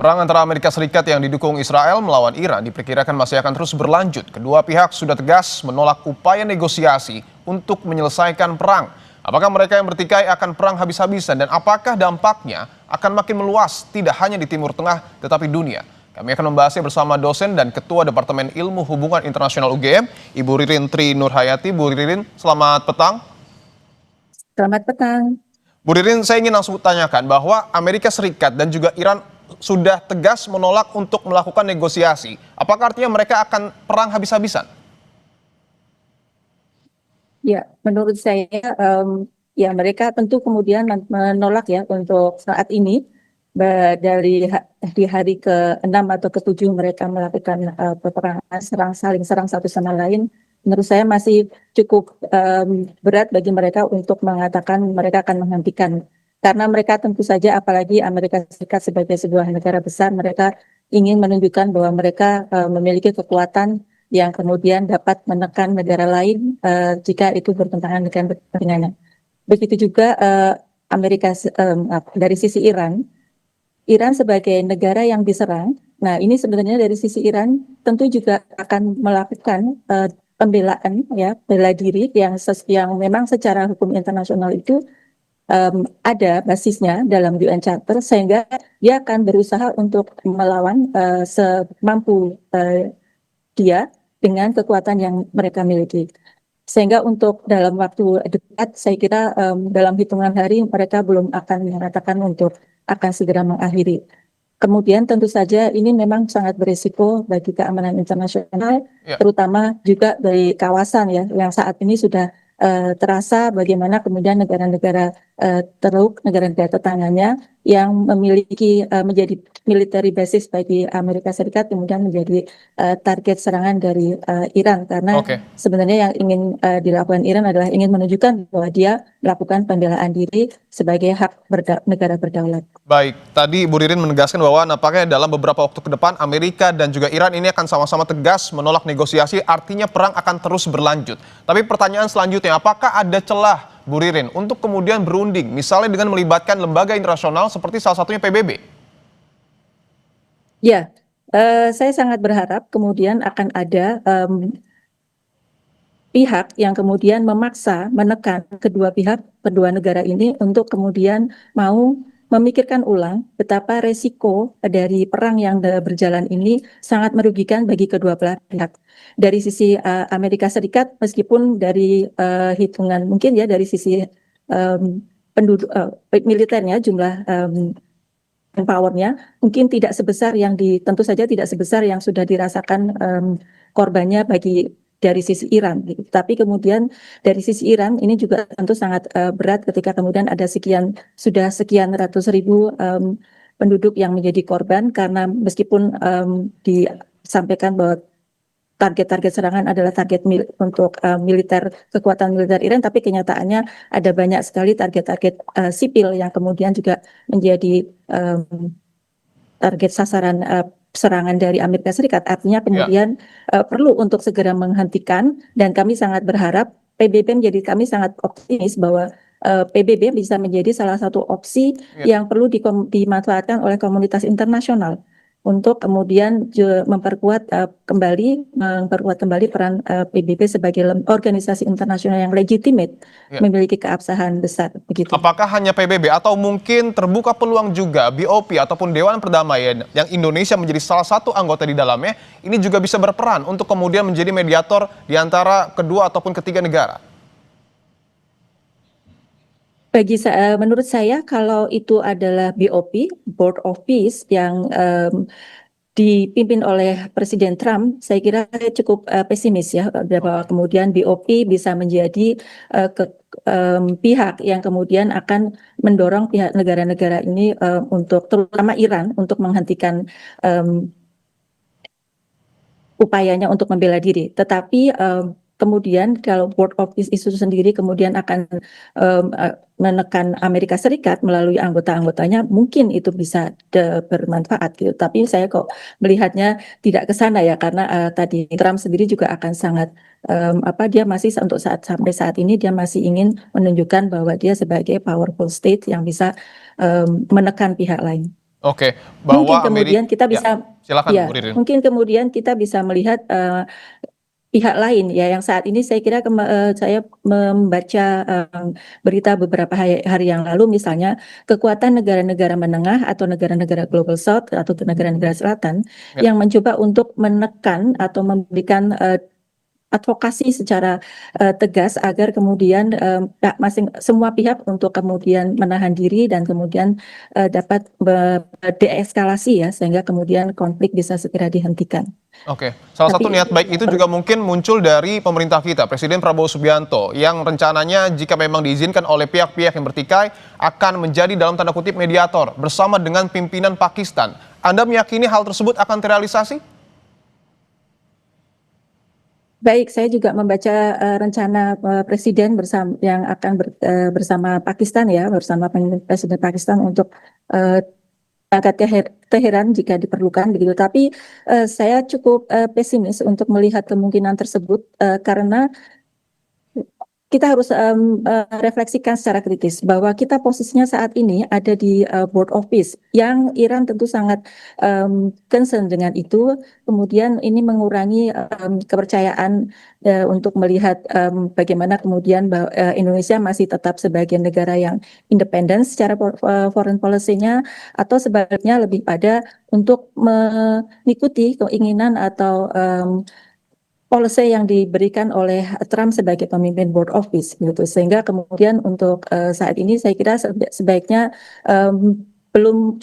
Perang antara Amerika Serikat yang didukung Israel melawan Iran diperkirakan masih akan terus berlanjut. Kedua pihak sudah tegas menolak upaya negosiasi untuk menyelesaikan perang. Apakah mereka yang bertikai akan perang habis-habisan dan apakah dampaknya akan makin meluas tidak hanya di Timur Tengah tetapi dunia? Kami akan membahasnya bersama dosen dan Ketua Departemen Ilmu Hubungan Internasional UGM, Ibu Ririn Tri Nurhayati. Bu Ririn, selamat petang. Selamat petang. Bu Ririn, saya ingin langsung tanyakan bahwa Amerika Serikat dan juga Iran sudah tegas menolak untuk melakukan negosiasi. Apakah artinya mereka akan perang habis-habisan? Ya, menurut saya ya mereka tentu kemudian menolak ya untuk saat ini di hari ke-6 atau ke-7 mereka melakukan peperangan saling serang satu sama lain. Menurut saya masih cukup berat bagi mereka untuk mengatakan mereka akan menghentikan. Karena mereka tentu saja, apalagi Amerika Serikat sebagai sebuah negara besar, mereka ingin menunjukkan bahwa mereka memiliki kekuatan yang kemudian dapat menekan negara lain jika itu bertentangan dengan kepentingannya. Begitu juga dari sisi Iran sebagai negara yang diserang. Nah, ini sebenarnya dari sisi Iran tentu juga akan melakukan pembelaan ya, bela diri yang memang secara hukum internasional itu ada basisnya dalam UN Charter, sehingga dia akan berusaha untuk melawan semampu dia dengan kekuatan yang mereka miliki. Sehingga untuk dalam waktu dekat, saya kira dalam hitungan hari mereka belum akan mengatakan untuk akan segera mengakhiri. Kemudian tentu saja ini memang sangat berisiko bagi keamanan internasional, terutama juga dari kawasan ya, yang saat ini sudah terasa bagaimana kemudian negara-negara Teluk, negara-negara tetangganya yang memiliki menjadi military basis bagi Amerika Serikat kemudian menjadi target serangan dari Iran, karena sebenarnya yang ingin dilakukan Iran adalah ingin menunjukkan bahwa dia melakukan pembelaan diri sebagai hak negara berdaulat. Baik, tadi Bu Ririn menegaskan bahwa nampaknya dalam beberapa waktu ke depan Amerika dan juga Iran ini akan sama-sama tegas menolak negosiasi, artinya perang akan terus berlanjut. Tapi pertanyaan selanjutnya, apakah ada celah, Bu Ririn, untuk kemudian berunding, misalnya dengan melibatkan lembaga internasional seperti salah satunya PBB? Ya, saya sangat berharap kemudian akan ada pihak yang kemudian memaksa menekan kedua negara ini untuk kemudian mau memikirkan ulang betapa resiko dari perang yang berjalan ini sangat merugikan bagi kedua belah pihak. Dari sisi Amerika Serikat, meskipun dari hitungan mungkin ya dari sisi penduduk militernya, jumlah powernya mungkin tidak sebesar yang tentu saja tidak sebesar yang sudah dirasakan korbannya dari sisi Iran, gitu. Tapi kemudian dari sisi Iran ini juga tentu sangat berat ketika kemudian ada sudah sekian ratus ribu penduduk yang menjadi korban, karena meskipun disampaikan bahwa target-target serangan adalah target untuk kekuatan militer Iran, tapi kenyataannya ada banyak sekali target-target sipil yang kemudian juga menjadi target sasaran serangan dari Amerika Serikat. Artinya kemudian perlu untuk segera menghentikan, dan kami sangat berharap kami sangat optimis bahwa PBB bisa menjadi salah satu opsi yang perlu dimanfaatkan oleh komunitas internasional untuk kemudian memperkuat kembali peran PBB sebagai organisasi internasional yang legitimate, memiliki keabsahan besar begitu. Apakah hanya PBB atau mungkin terbuka peluang juga BOP ataupun Dewan Perdamaian yang Indonesia menjadi salah satu anggota di dalamnya ini juga bisa berperan untuk kemudian menjadi mediator di antara kedua ataupun ketiga negara? Menurut saya kalau itu adalah BOP, Board of Peace, yang dipimpin oleh Presiden Trump, saya kira cukup pesimis ya bahwa kemudian BOP bisa menjadi pihak yang kemudian akan mendorong pihak negara-negara ini untuk, terutama Iran, untuk menghentikan upayanya untuk membela diri. Tetapi kemudian kalau Board of Peace itu sendiri kemudian akan menekan Amerika Serikat melalui anggota-anggotanya, mungkin itu bisa bermanfaat gitu. Tapi saya kok melihatnya tidak ke sana ya, karena tadi Trump sendiri juga akan sangat dia masih sampai saat ini dia masih ingin menunjukkan bahwa dia sebagai powerful state yang bisa menekan pihak lain. Oke, Mungkin bahwa kemudian kita ya, bisa, silakan ya, Bu Ririn. mungkin kemudian kita bisa melihat pihak lain ya yang saat ini saya kira saya membaca berita beberapa hari yang lalu misalnya kekuatan negara-negara menengah atau negara-negara Global South atau negara-negara selatan Ya. yang mencoba untuk menekan atau memberikan advokasi secara tegas agar kemudian semua pihak untuk kemudian menahan diri dan kemudian dapat deeskalasi ya sehingga kemudian konflik bisa segera dihentikan. Oke, salah satu Tapi niat baik itu juga mungkin muncul dari pemerintah kita, Presiden Prabowo Subianto, yang rencananya jika memang diizinkan oleh pihak-pihak yang bertikai akan menjadi dalam tanda kutip mediator bersama dengan pimpinan Pakistan. Anda meyakini hal tersebut akan terrealisasi? baik, saya juga membaca rencana Presiden yang akan bersama Pakistan ya, bersama Presiden Pakistan untuk berangkat ke Teheran jika diperlukan begitu. Tapi saya cukup pesimis untuk melihat kemungkinan tersebut karena kita harus refleksikan secara kritis bahwa kita posisinya saat ini ada di board of peace yang Iran tentu sangat concern dengan itu. Kemudian ini mengurangi kepercayaan untuk melihat bagaimana kemudian Indonesia masih tetap sebagai negara yang independen secara foreign policy-nya atau sebaliknya lebih pada untuk mengikuti keinginan atau policy yang diberikan oleh Trump sebagai pemimpin board of peace gitu sehingga kemudian untuk saat ini saya kira sebaiknya belum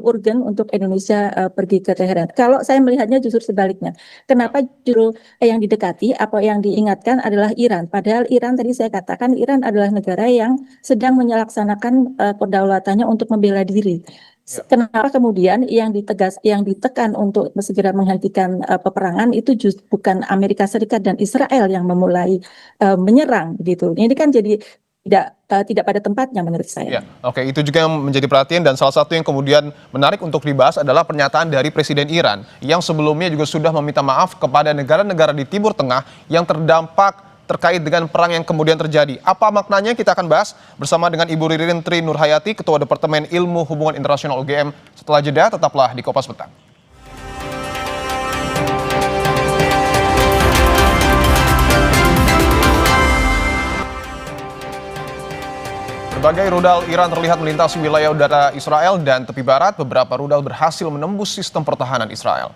urgen untuk Indonesia pergi ke Teheran. Kalau saya melihatnya justru sebaliknya. Kenapa justru yang didekati apa yang diingatkan adalah Iran. Padahal Iran tadi saya katakan Iran adalah negara yang sedang menyelaksanakan kedaulatannya untuk membela diri. Kenapa kemudian yang ditekan untuk segera menghentikan peperangan itu bukan Amerika Serikat dan Israel yang memulai menyerang gitu. Ini kan jadi tidak pada tempatnya menurut saya. Ya, oke, itu juga yang menjadi perhatian dan salah satu yang kemudian menarik untuk dibahas adalah pernyataan dari Presiden Iran yang sebelumnya juga sudah meminta maaf kepada negara-negara di Timur Tengah yang terdampak terkait dengan perang yang kemudian terjadi. Apa maknanya kita akan bahas bersama dengan Ibu Ririn Tri Nurhayati, Ketua Departemen Ilmu Hubungan Internasional UGM. Setelah jeda, tetaplah di Kompas Petang. Berbagai rudal Iran terlihat melintasi wilayah udara Israel dan tepi barat. Beberapa rudal berhasil menembus sistem pertahanan Israel.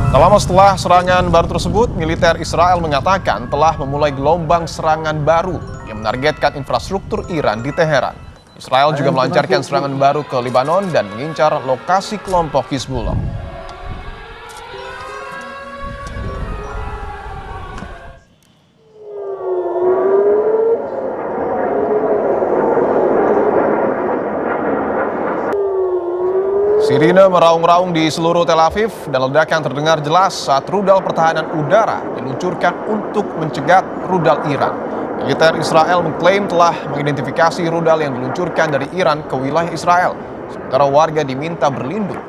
Tak lama setelah serangan baru tersebut, militer Israel mengatakan telah memulai gelombang serangan baru yang menargetkan infrastruktur Iran di Teheran. Israel juga melancarkan serangan baru ke Lebanon dan mengincar lokasi kelompok Hizbullah. Sirine meraung-raung di seluruh Tel Aviv dan ledakan terdengar jelas saat rudal pertahanan udara diluncurkan untuk mencegat rudal Iran. Militer Israel mengklaim telah mengidentifikasi rudal yang diluncurkan dari Iran ke wilayah Israel, sementara warga diminta berlindung.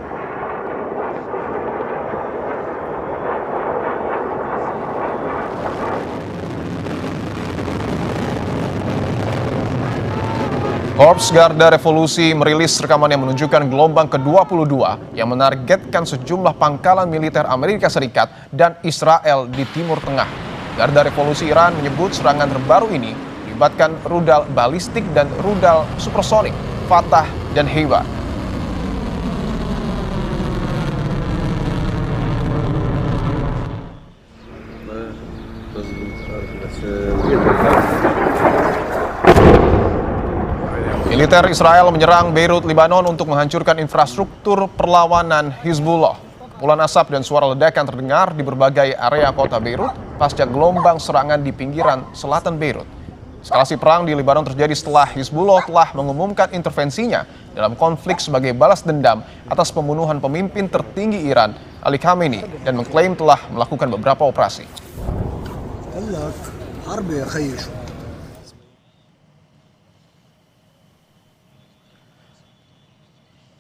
Korps Garda Revolusi merilis rekaman yang menunjukkan gelombang ke-22 yang menargetkan sejumlah pangkalan militer Amerika Serikat dan Israel di Timur Tengah. Garda Revolusi Iran menyebut serangan terbaru ini melibatkan rudal balistik dan rudal supersonik, Fatah dan Heibar. Militer Israel menyerang Beirut, Lebanon untuk menghancurkan infrastruktur perlawanan Hizbullah. Kepulan asap dan suara ledakan terdengar di berbagai area kota Beirut pasca gelombang serangan di pinggiran selatan Beirut. Eskalasi perang di Lebanon terjadi setelah Hizbullah telah mengumumkan intervensinya dalam konflik sebagai balas dendam atas pembunuhan pemimpin tertinggi Iran, Ali Khamenei, dan mengklaim telah melakukan beberapa operasi.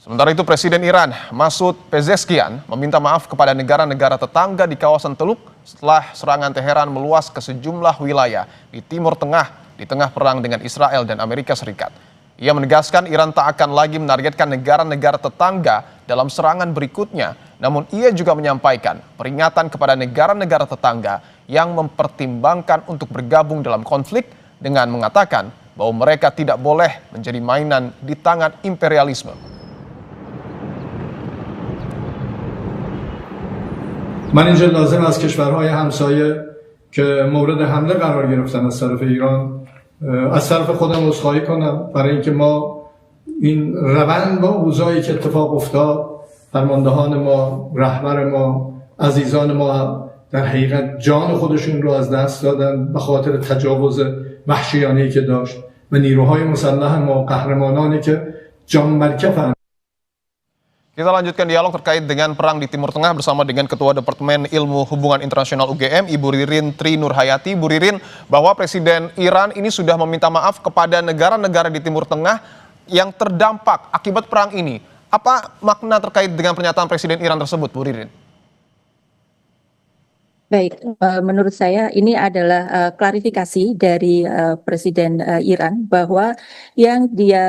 Sementara itu Presiden Iran Masoud Pezeshkian meminta maaf kepada negara-negara tetangga di kawasan Teluk setelah serangan Teheran meluas ke sejumlah wilayah di Timur Tengah di tengah perang dengan Israel dan Amerika Serikat. Ia menegaskan Iran tak akan lagi menargetkan negara-negara tetangga dalam serangan berikutnya, namun ia juga menyampaikan peringatan kepada negara-negara tetangga yang mempertimbangkan untuk bergabung dalam konflik dengan mengatakan bahwa mereka tidak boleh menjadi mainan di tangan imperialisme. من اینجا لازم از کشورهای همسایه که مورد حمله قرار گرفتن از طرف ایران از طرف خودم عذرخواهی کنم برای اینکه ما این روند با اوضاعی که اتفاق افتاد، فرماندهان ما، رهبر ما، عزیزان ما در حقیقت جان خودشون رو از دست دادن به خاطر تجاوز وحشیانه‌ای که داشت و نیروهای مسلح ما قهرمانانی که جان مرکفن. Kita lanjutkan dialog terkait dengan perang di Timur Tengah bersama dengan Ketua Departemen Ilmu Hubungan Internasional UGM, Ibu Ririn Tri Nurhayati. Bu Ririn, bahwa Presiden Iran ini sudah meminta maaf kepada negara-negara di Timur Tengah yang terdampak akibat perang ini. Apa makna terkait dengan pernyataan Presiden Iran tersebut, Bu Ririn? Baik, menurut saya ini adalah klarifikasi dari Presiden Iran bahwa yang dia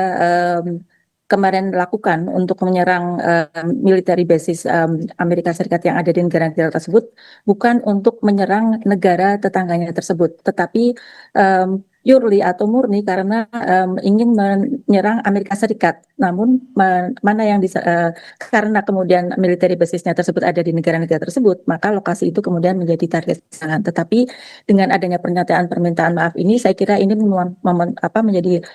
kemarin lakukan untuk menyerang military basis Amerika Serikat yang ada di negara-negara tersebut bukan untuk menyerang negara tetangganya tersebut, tetapi purely atau murni karena ingin menyerang Amerika Serikat. Namun mana yang karena kemudian military basisnya tersebut ada di negara-negara tersebut, maka lokasi itu kemudian menjadi target serangan. Tetapi dengan adanya pernyataan permintaan maaf ini, saya kira ini menjadi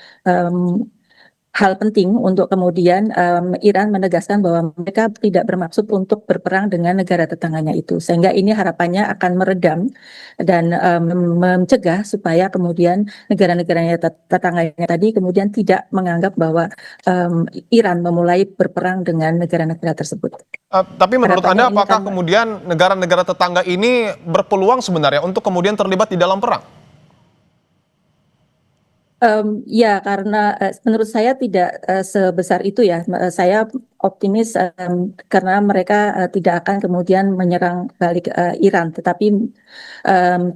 hal penting untuk kemudian Iran menegaskan bahwa mereka tidak bermaksud untuk berperang dengan negara tetangganya itu, sehingga ini harapannya akan meredam dan mencegah supaya kemudian negara-negaranya tetangganya tadi kemudian tidak menganggap bahwa Iran memulai berperang dengan negara-negara tersebut. Tapi menurut Harapannya Anda apakah kemudian negara-negara tetangga ini berpeluang sebenarnya untuk kemudian terlibat di dalam perang? Ya, karena menurut saya tidak sebesar itu ya. Saya optimis karena mereka tidak akan kemudian menyerang balik Iran. Tetapi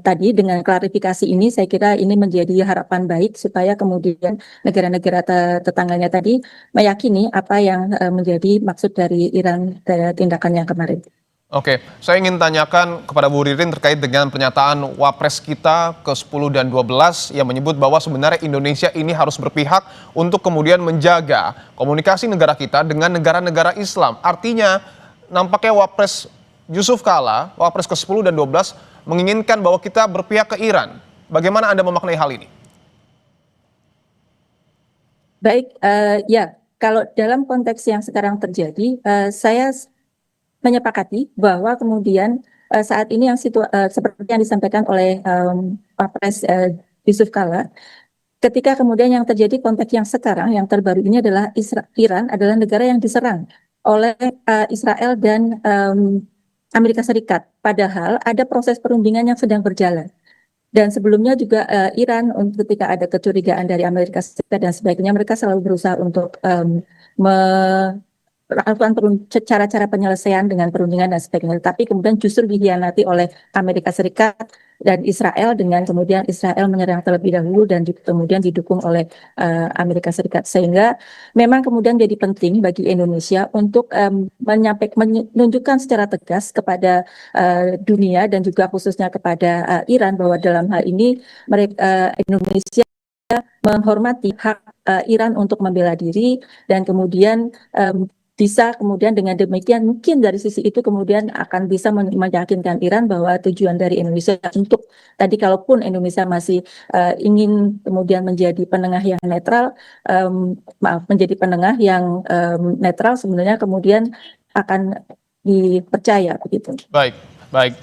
tadi dengan klarifikasi ini, saya kira ini menjadi harapan baik supaya kemudian negara-negara tetangganya tadi meyakini apa yang menjadi maksud dari Iran tindakannya kemarin. Oke, saya ingin tanyakan kepada Bu Ririn terkait dengan pernyataan Wapres kita ke-10 dan 12 yang menyebut bahwa sebenarnya Indonesia ini harus berpihak untuk kemudian menjaga komunikasi negara kita dengan negara-negara Islam. Artinya nampaknya Wapres Yusuf Kala, Wapres ke-10 dan 12 menginginkan bahwa kita berpihak ke Iran. Bagaimana Anda memaknai hal ini? Baik, ya kalau dalam konteks yang sekarang terjadi, saya menyepakati bahwa kemudian saat ini yang seperti yang disampaikan oleh Wapres Yusuf Kala, ketika kemudian yang terjadi konteks yang sekarang yang terbaru ini adalah Iran adalah negara yang diserang oleh Israel dan Amerika Serikat, padahal ada proses perundingan yang sedang berjalan. Dan sebelumnya juga Iran ketika ada kecurigaan dari Amerika Serikat dan sebagainya, mereka selalu berusaha untuk melakukan cara-cara penyelesaian dengan perundingan dan sebagainya, tapi kemudian justru dikhianati oleh Amerika Serikat dan Israel dengan kemudian Israel menyerang terlebih dahulu dan kemudian didukung oleh Amerika Serikat, sehingga memang kemudian jadi penting bagi Indonesia untuk menunjukkan secara tegas kepada dunia dan juga khususnya kepada Iran bahwa dalam hal ini Indonesia menghormati hak Iran untuk membela diri dan kemudian bisa kemudian dengan demikian mungkin dari sisi itu kemudian akan bisa meyakinkan Iran bahwa tujuan dari Indonesia untuk tadi kalaupun Indonesia masih ingin kemudian menjadi penengah yang netral, menjadi penengah yang netral sebenarnya kemudian akan dipercaya begitu. Baik,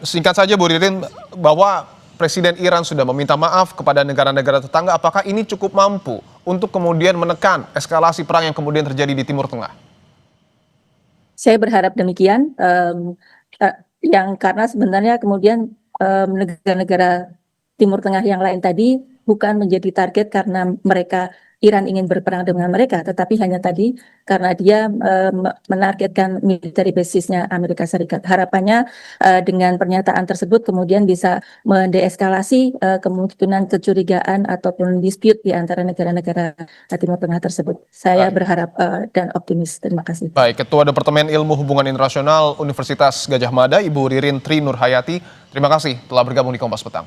singkat saja Bu Ririn, bahwa Presiden Iran sudah meminta maaf kepada negara-negara tetangga, apakah ini cukup mampu untuk kemudian menekan eskalasi perang yang kemudian terjadi di Timur Tengah? Saya berharap demikian, yang karena sebenarnya kemudian negara-negara Timur Tengah yang lain tadi bukan menjadi target karena mereka Iran ingin berperang dengan mereka, tetapi hanya tadi karena dia menargetkan military basisnya Amerika Serikat. Harapannya dengan pernyataan tersebut kemudian bisa mendeeskalasi kemungkinan kecurigaan ataupun dispute di antara negara-negara Timur Tengah tersebut. Saya berharap dan optimis. Terima kasih. Baik, Ketua Departemen Ilmu Hubungan Internasional Universitas Gadjah Mada, Ibu Ririn Tri Nurhayati, terima kasih telah bergabung di Kompas Petang.